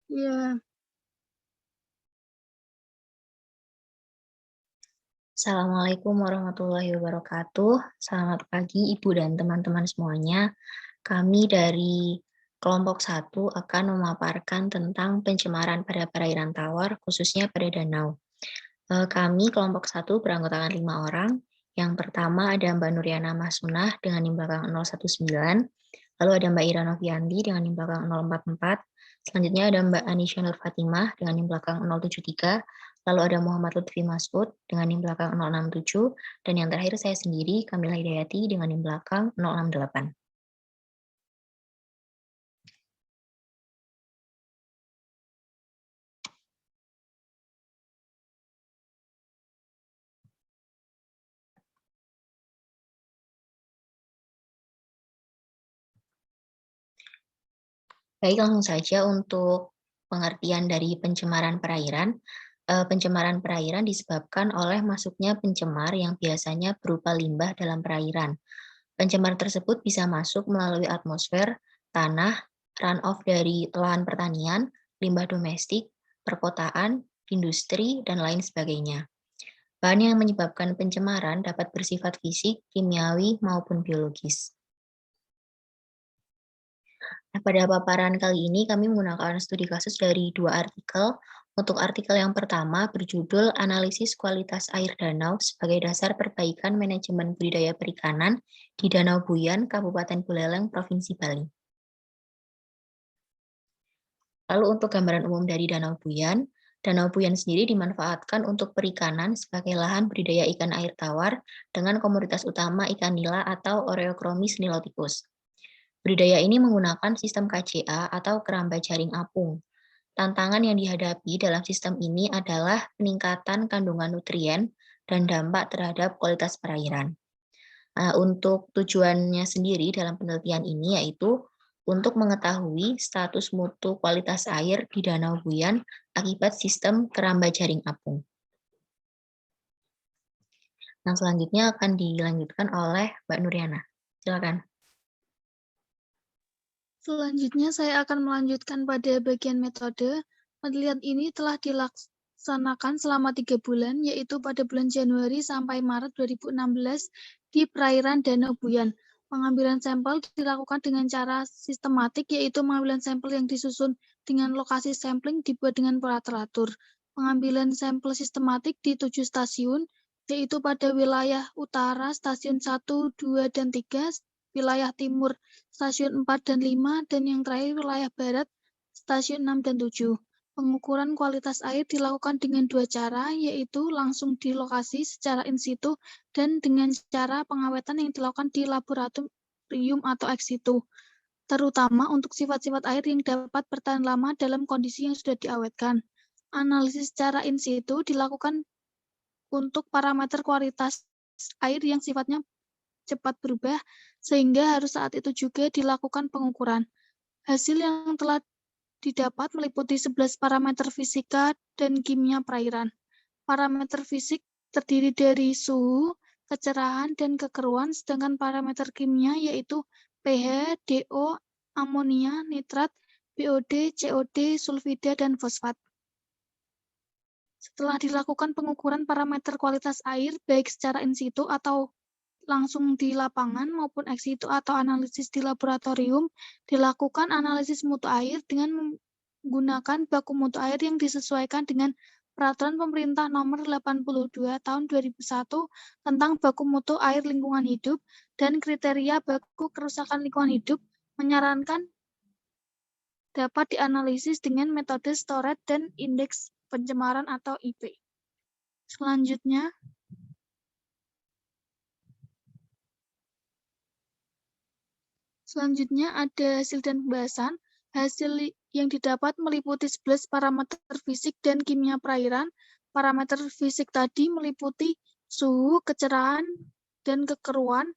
Iya. Assalamualaikum warahmatullahi wabarakatuh. Selamat pagi Ibu dan teman-teman semuanya. Kami dari kelompok 1 akan memaparkan tentang pencemaran pada perairan tawar, khususnya pada danau. Kami kelompok 1 beranggotakan 5 orang. Yang pertama ada Mbak Nuriana Mahsunah dengan NIM belakang 019, lalu ada Mbak Ira Novianti dengan NIM belakang 044, selanjutnya ada Mbak Anisya Nur Fatimah dengan NIM belakang 073, lalu ada Muhammad Lutfi Masud dengan NIM belakang 067, dan yang terakhir saya sendiri, Kamila Hidayati dengan NIM belakang 068. Baik, langsung saja untuk pengertian dari pencemaran perairan. Pencemaran perairan disebabkan oleh masuknya pencemar yang biasanya berupa limbah dalam perairan. Pencemar tersebut bisa masuk melalui atmosfer, tanah, runoff dari lahan pertanian, limbah domestik, perkotaan, industri, dan lain sebagainya. Bahan yang menyebabkan pencemaran dapat bersifat fisik, kimiawi, maupun biologis. Nah, pada paparan kali ini kami menggunakan studi kasus dari 2 artikel. Untuk artikel yang pertama berjudul Analisis Kualitas Air Danau sebagai Dasar Perbaikan Manajemen Budidaya Perikanan di Danau Buyan, Kabupaten Buleleng, Provinsi Bali. Lalu untuk gambaran umum dari Danau Buyan sendiri dimanfaatkan untuk perikanan sebagai lahan budidaya ikan air tawar dengan komoditas utama ikan nila atau Oreochromis niloticus. Budidaya ini menggunakan sistem KCA atau keramba jaring apung. Tantangan yang dihadapi dalam sistem ini adalah peningkatan kandungan nutrien dan dampak terhadap kualitas perairan. Nah, untuk tujuannya sendiri dalam penelitian ini yaitu untuk mengetahui status mutu kualitas air di Danau Buyan akibat sistem keramba jaring apung. Nah, selanjutnya akan dilanjutkan oleh Mbak Nuriana. Silakan. Selanjutnya saya akan melanjutkan pada bagian metode. Penelitian ini telah dilaksanakan selama 3 bulan, yaitu pada bulan Januari sampai Maret 2016 di perairan Danau Buyan. Pengambilan sampel dilakukan dengan cara sistematik, yaitu pengambilan sampel yang disusun dengan lokasi sampling dibuat dengan pola teratur. Pengambilan sampel sistematik di 7 stasiun, yaitu pada wilayah utara stasiun 1, 2, dan 3, wilayah timur stasiun 4 dan 5, dan yang terakhir wilayah barat, stasiun 6 dan 7. Pengukuran kualitas air dilakukan dengan 2 cara, yaitu langsung di lokasi secara in situ dan dengan cara pengawetan yang dilakukan di laboratorium atau ex situ, terutama untuk sifat-sifat air yang dapat bertahan lama dalam kondisi yang sudah diawetkan. Analisis secara in situ dilakukan untuk parameter kualitas air yang sifatnya cepat berubah, sehingga harus saat itu juga dilakukan pengukuran. Hasil yang telah didapat meliputi 11 parameter fisika dan kimia perairan. Parameter fisik terdiri dari suhu, kecerahan, dan kekeruan, sedangkan parameter kimia yaitu pH, DO, amonia, nitrat, BOD, COD, sulfida, dan fosfat. Setelah dilakukan pengukuran parameter kualitas air, baik secara in situ atau langsung di lapangan maupun ex situ atau analisis di laboratorium, dilakukan analisis mutu air dengan menggunakan baku mutu air yang disesuaikan dengan Peraturan Pemerintah Nomor 82 Tahun 2001 tentang baku mutu air lingkungan hidup dan kriteria baku kerusakan lingkungan hidup, menyarankan dapat dianalisis dengan metode Storet dan Indeks Pencemaran atau IP. Selanjutnya, ada hasil dan pembahasan. Hasil yang didapat meliputi 11 parameter fisik dan kimia perairan. Parameter fisik tadi meliputi suhu, kecerahan, dan kekeruan.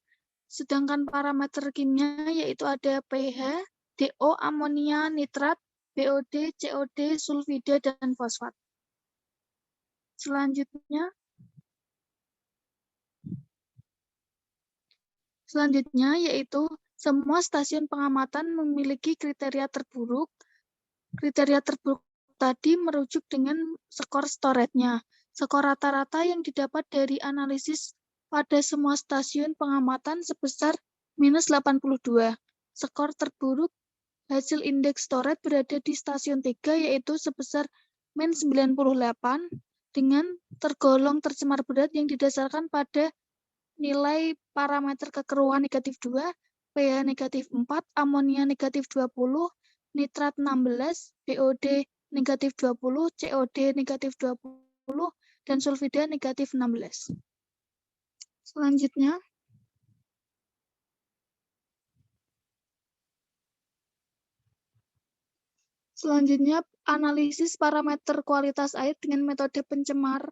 Sedangkan parameter kimia yaitu ada pH, DO, amonia, nitrat, BOD, COD, sulfida, dan fosfat. Selanjutnya yaitu semua stasiun pengamatan memiliki kriteria terburuk Kriteria terburuk tadi merujuk dengan skor storage-nya. Skor rata-rata yang didapat dari analisis pada semua stasiun pengamatan sebesar minus 82. Skor terburuk hasil indeks storage berada di stasiun 3 yaitu sebesar min 98 dengan tergolong tercemar berat yang didasarkan pada nilai parameter kekeruhan negatif 2, pH negatif 4, amonia negatif 20, nitrat 16, BOD negatif 20, COD negatif 20, dan sulfida negatif 16. Selanjutnya, analisis parameter kualitas air dengan metode pencemaran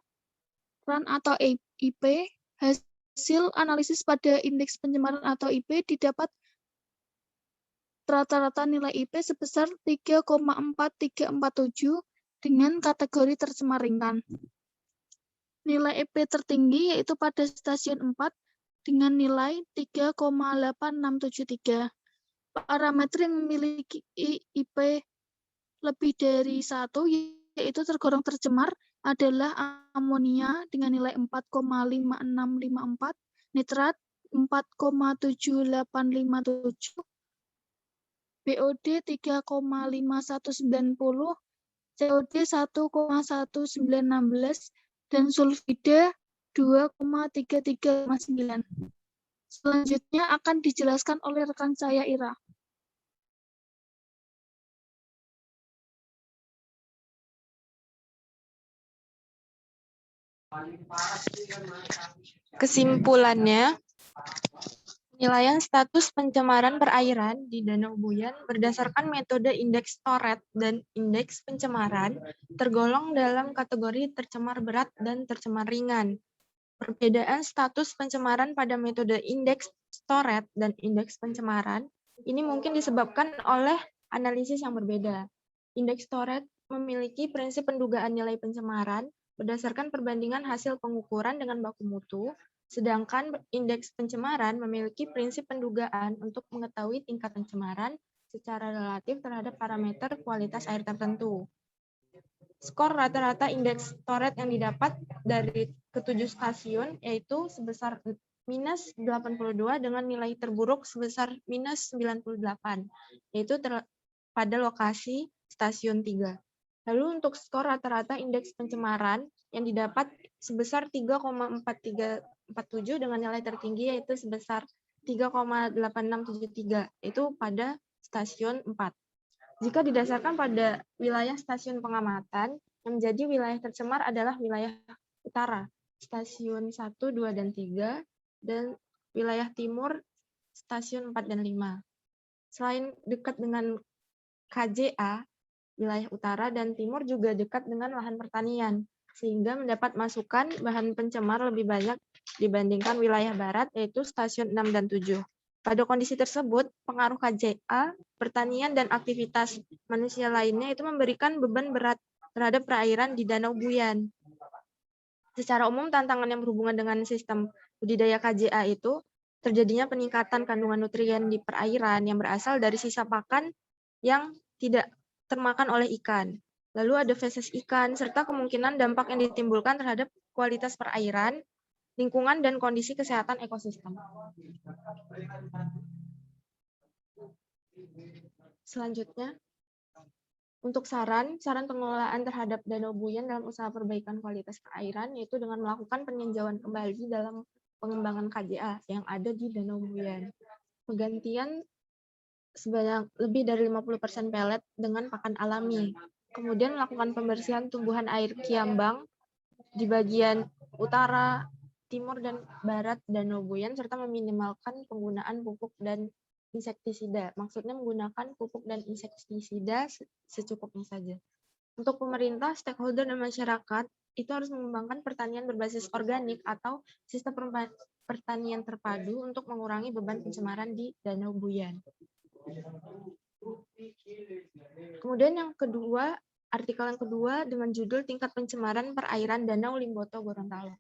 atau IP. Hasil analisis pada indeks pencemaran atau IP didapat rata-rata nilai IP sebesar 3,4347 dengan kategori tercemar ringan. Nilai IP tertinggi yaitu pada stasiun 4 dengan nilai 3,8673. Parameter yang memiliki IP lebih dari 1 yaitu tergolong tercemar adalah amonia dengan nilai 4,5654, nitrat 4,7857, BOD 3,5190, COD 1,1916, dan sulfida 2,3359. Selanjutnya akan dijelaskan oleh rekan saya Ira. Kesimpulannya, penilaian status pencemaran perairan di Danau Buyan berdasarkan metode indeks storage dan indeks pencemaran tergolong dalam kategori tercemar berat dan tercemar ringan. Perbedaan status pencemaran pada metode indeks storage dan indeks pencemaran ini mungkin disebabkan oleh analisis yang berbeda. Indeks storage memiliki prinsip pendugaan nilai pencemaran berdasarkan perbandingan hasil pengukuran dengan baku mutu, sedangkan indeks pencemaran memiliki prinsip pendugaan untuk mengetahui tingkat pencemaran secara relatif terhadap parameter kualitas air tertentu. Skor rata-rata indeks storage yang didapat dari ketujuh stasiun yaitu sebesar minus 82 dengan nilai terburuk sebesar minus 98, yaitu pada lokasi stasiun 3. Lalu untuk skor rata-rata indeks pencemaran yang didapat sebesar 3,4347 dengan nilai tertinggi yaitu sebesar 3,8673, itu pada stasiun 4. Jika didasarkan pada wilayah stasiun pengamatan, yang menjadi wilayah tercemar adalah wilayah utara, stasiun 1, 2, dan 3, dan wilayah timur, stasiun 4 dan 5. Selain dekat dengan KJA, wilayah utara dan timur juga dekat dengan lahan pertanian, sehingga mendapat masukan bahan pencemar lebih banyak dibandingkan wilayah barat, yaitu stasiun 6 dan 7. Pada kondisi tersebut, pengaruh KJA, pertanian, dan aktivitas manusia lainnya itu memberikan beban berat terhadap perairan di Danau Buyan. Secara umum, tantangan yang berhubungan dengan sistem budidaya KJA itu terjadinya peningkatan kandungan nutrien di perairan yang berasal dari sisa pakan yang tidak termakan oleh ikan. Lalu ada feses ikan, serta kemungkinan dampak yang ditimbulkan terhadap kualitas perairan, lingkungan, dan kondisi kesehatan ekosistem. Selanjutnya, untuk saran pengelolaan terhadap Danau Buyan dalam usaha perbaikan kualitas perairan, yaitu dengan melakukan peninjauan kembali dalam pengembangan KJA yang ada di Danau Buyan. Penggantian sebanyak lebih dari 50% pelet dengan pakan alami. Kemudian melakukan pembersihan tumbuhan air kiambang di bagian utara, timur, dan barat Danau Buyan, serta meminimalkan penggunaan pupuk dan insektisida. Maksudnya menggunakan pupuk dan insektisida secukupnya saja. Untuk pemerintah, stakeholder, dan masyarakat, itu harus mengembangkan pertanian berbasis organik atau sistem pertanian terpadu untuk mengurangi beban pencemaran di Danau Buyan. Kemudian yang kedua, artikel yang kedua dengan judul Tingkat Pencemaran Perairan Danau Limboto Gorontalo.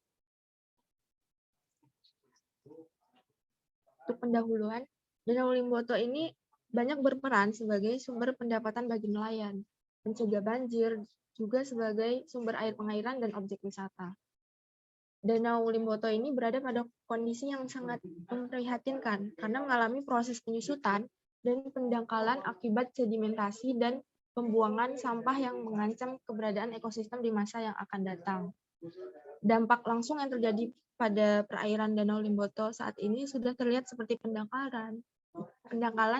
Untuk pendahuluan, Danau Limboto ini banyak berperan sebagai sumber pendapatan bagi nelayan. pencegah banjir, juga sebagai sumber air pengairan dan objek wisata. Danau Limboto ini berada pada kondisi yang sangat memprihatinkan karena mengalami proses penyusutan dan pendangkalan akibat sedimentasi dan pembuangan sampah yang mengancam keberadaan ekosistem di masa yang akan datang. Dampak langsung yang terjadi pada perairan Danau Limboto saat ini sudah terlihat seperti pendangkalan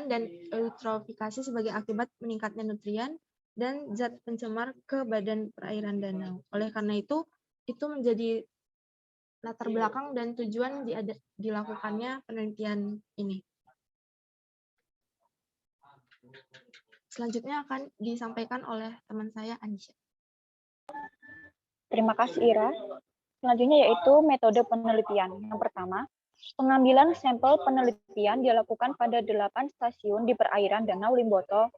dan eutrofikasi sebagai akibat meningkatnya nutrien dan zat pencemar ke badan perairan danau. Oleh karena itu menjadi latar belakang dan tujuan dilakukannya penelitian ini. Selanjutnya akan disampaikan oleh teman saya, Anisha. Terima kasih, Ira. Selanjutnya yaitu metode penelitian. Yang pertama, pengambilan sampel penelitian dilakukan pada 8 stasiun di perairan Danau Limboto.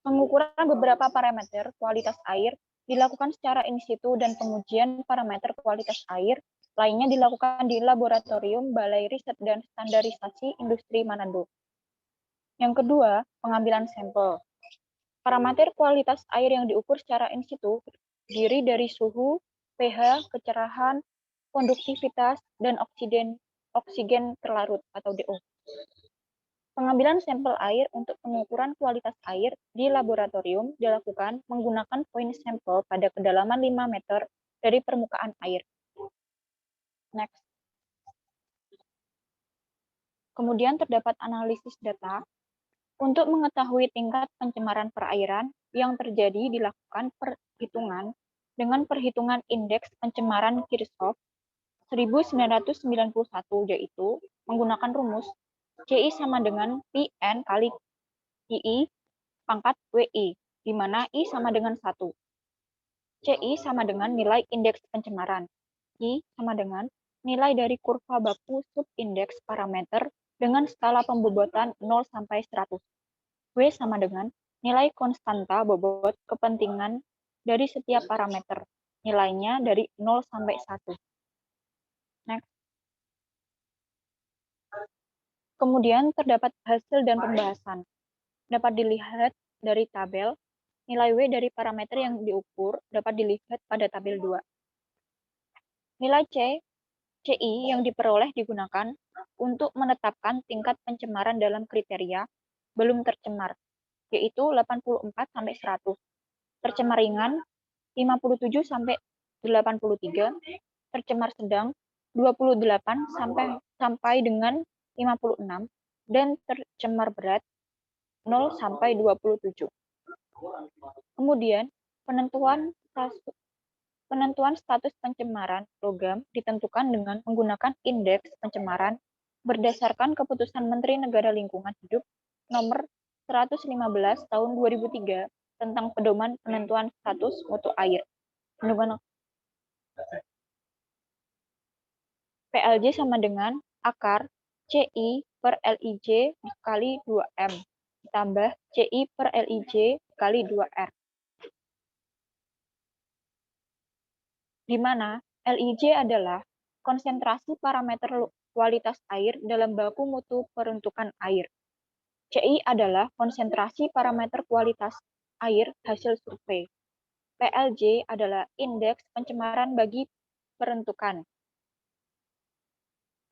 Pengukuran beberapa parameter kualitas air dilakukan secara in situ dan pengujian parameter kualitas air lainnya dilakukan di Laboratorium Balai Riset dan Standarisasi Industri Manado. Yang kedua, pengambilan sampel. Parameter kualitas air yang diukur secara in situ terdiri dari suhu, pH, kecerahan, konduktivitas, dan oksigen terlarut atau DO. Pengambilan sampel air untuk pengukuran kualitas air di laboratorium dilakukan menggunakan point sampel pada kedalaman 5 meter dari permukaan air. Next. Kemudian terdapat analisis data. Untuk mengetahui tingkat pencemaran perairan yang terjadi dilakukan perhitungan dengan perhitungan indeks pencemaran Kirchhoff 1991, yaitu menggunakan rumus CI sama dengan PN kali II pangkat WI, di mana I sama dengan 1. CI sama dengan nilai indeks pencemaran. I sama dengan nilai dari kurva baku subindeks parameter dengan skala pembobotan 0 sampai 100. W sama dengan nilai konstanta bobot kepentingan dari setiap parameter. Nilainya dari 0 sampai 1. Next. Kemudian terdapat hasil dan pembahasan. Dapat dilihat dari tabel, nilai W dari parameter yang diukur dapat dilihat pada tabel 2. Nilai CI yang diperoleh digunakan untuk menetapkan tingkat pencemaran dalam kriteria belum tercemar, yaitu 84 sampai 100. Tercemar ringan 57 sampai 83, tercemar sedang 28 sampai dengan 56, dan tercemar berat 0 sampai 27. Kemudian, penentuan status pencemaran logam ditentukan dengan menggunakan indeks pencemaran berdasarkan keputusan Menteri Negara Lingkungan Hidup nomor 115 tahun 2003 tentang pedoman penentuan status mutu air. PLJ sama dengan akar CI per LIJ dikali 2M ditambah CI per LIJ dikali 2R. Di mana LIJ adalah konsentrasi parameter kualitas air dalam baku mutu peruntukan air. CI adalah konsentrasi parameter kualitas air hasil survei. PLJ adalah indeks pencemaran bagi peruntukan.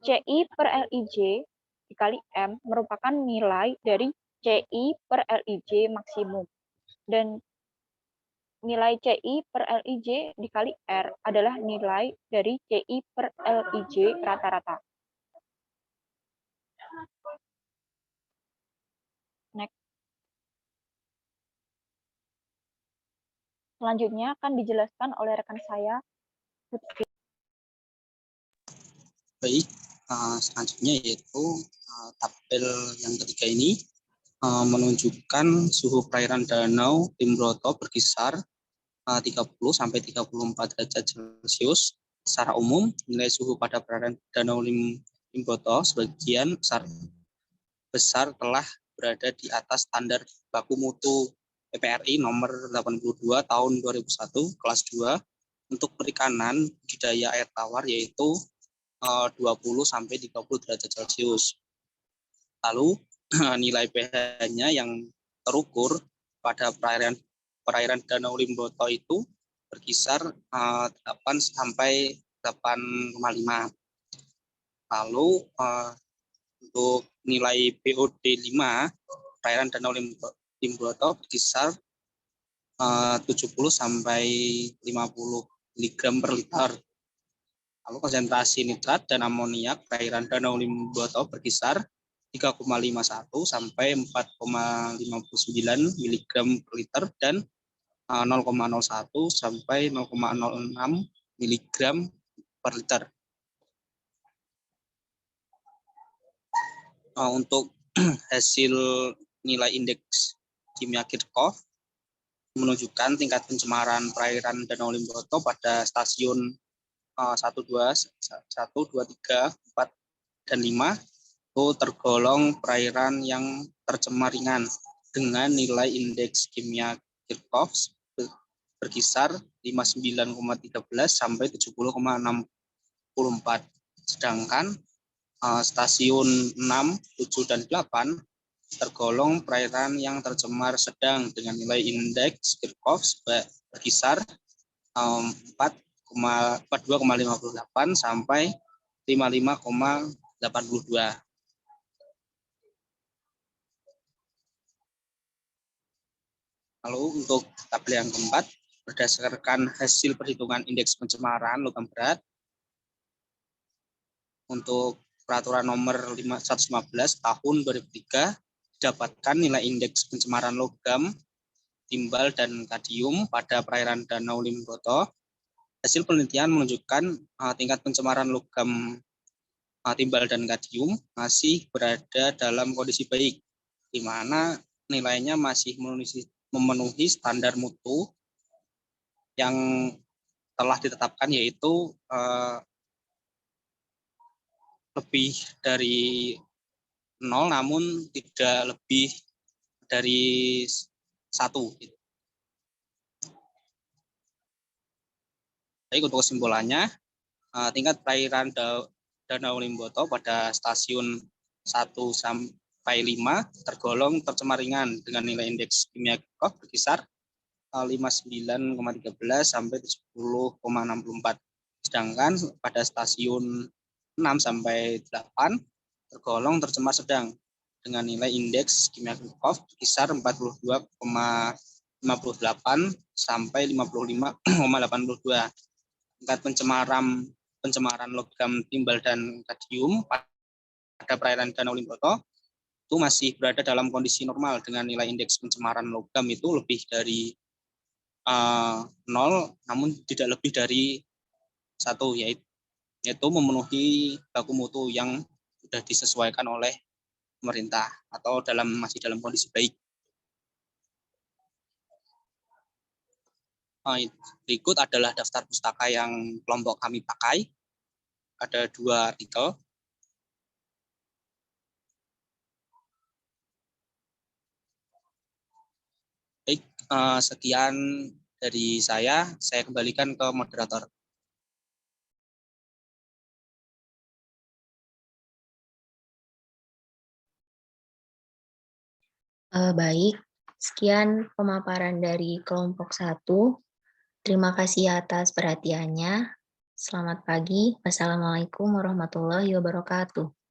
CI per LIJ dikali M merupakan nilai dari CI per LIJ maksimum. Dan nilai CI per LIJ dikali R adalah nilai dari CI per LIJ rata-rata. Next. Selanjutnya akan dijelaskan oleh rekan saya, Lutfi. Baik, selanjutnya yaitu tabel yang ketiga ini menunjukkan suhu perairan Danau Limboto berkisar 30 sampai 34 derajat Celcius. Secara umum, nilai suhu pada perairan Danau Limboto sebagian besar telah berada di atas standar baku mutu PPRI nomor 82 tahun 2001 kelas 2 untuk perikanan budidaya air tawar, yaitu 20 sampai 30 derajat Celcius. Lalu nilai pH-nya yang terukur pada perairan perairan Danau Limboto itu berkisar 8 sampai 8,5. Lalu untuk nilai BOD 5 perairan Danau Limboto berkisar 70 sampai 50 mg per liter. Lalu konsentrasi nitrat dan amoniak perairan Danau Limboto berkisar 3,51 sampai 4,59 mg per liter dan 0,01 sampai 0,06 mg per liter. Untuk hasil nilai indeks kimia Kirchhoff menunjukkan tingkat pencemaran perairan Danau Limboto pada stasiun 1, 2, 3, 4, dan 5 itu tergolong perairan yang tercemar ringan dengan nilai indeks kimia Kirchhoff berkisar 59,13 sampai 70,64. Sedangkan stasiun 6, 7, dan 8 tergolong perairan yang tercemar sedang dengan nilai indeks Kirchhoff berkisar 42,58 sampai 55,82. Lalu untuk tabel yang keempat, berdasarkan hasil perhitungan indeks pencemaran logam berat untuk peraturan nomor 115 tahun 2003 didapatkan nilai indeks pencemaran logam, timbal, dan kadium pada perairan Danau Limboto. Hasil penelitian menunjukkan tingkat pencemaran logam, timbal, dan kadium masih berada dalam kondisi baik, di mana nilainya masih memenuhi standar mutu yang telah ditetapkan, yaitu lebih dari 0 namun tidak lebih dari 1. Baik, untuk kesimpulannya, tingkat perairan Danau Limboto pada stasiun 1 sampai 5 tergolong tercemar ringan dengan nilai indeks kimia Kirchhoff berkisar 59,13 sampai 70,64. Sedangkan pada stasiun 6 sampai 8 tergolong tercemar sedang dengan nilai indeks kimia Kirchhoff berkisar 42,58 sampai 55,82. Tingkat pencemaran logam, timbal, dan kadium pada perairan Danau Limboto itu masih berada dalam kondisi normal dengan nilai indeks pencemaran logam itu lebih dari 0 namun tidak lebih dari 1, yaitu memenuhi baku mutu yang sudah disesuaikan oleh pemerintah atau masih dalam kondisi baik. Berikut adalah daftar pustaka yang kelompok kami pakai. Ada 2 artikel. Baik, sekian dari saya kembalikan ke moderator. Baik, sekian pemaparan dari kelompok 1. Terima kasih atas perhatiannya. Selamat pagi. Wassalamualaikum warahmatullahi wabarakatuh.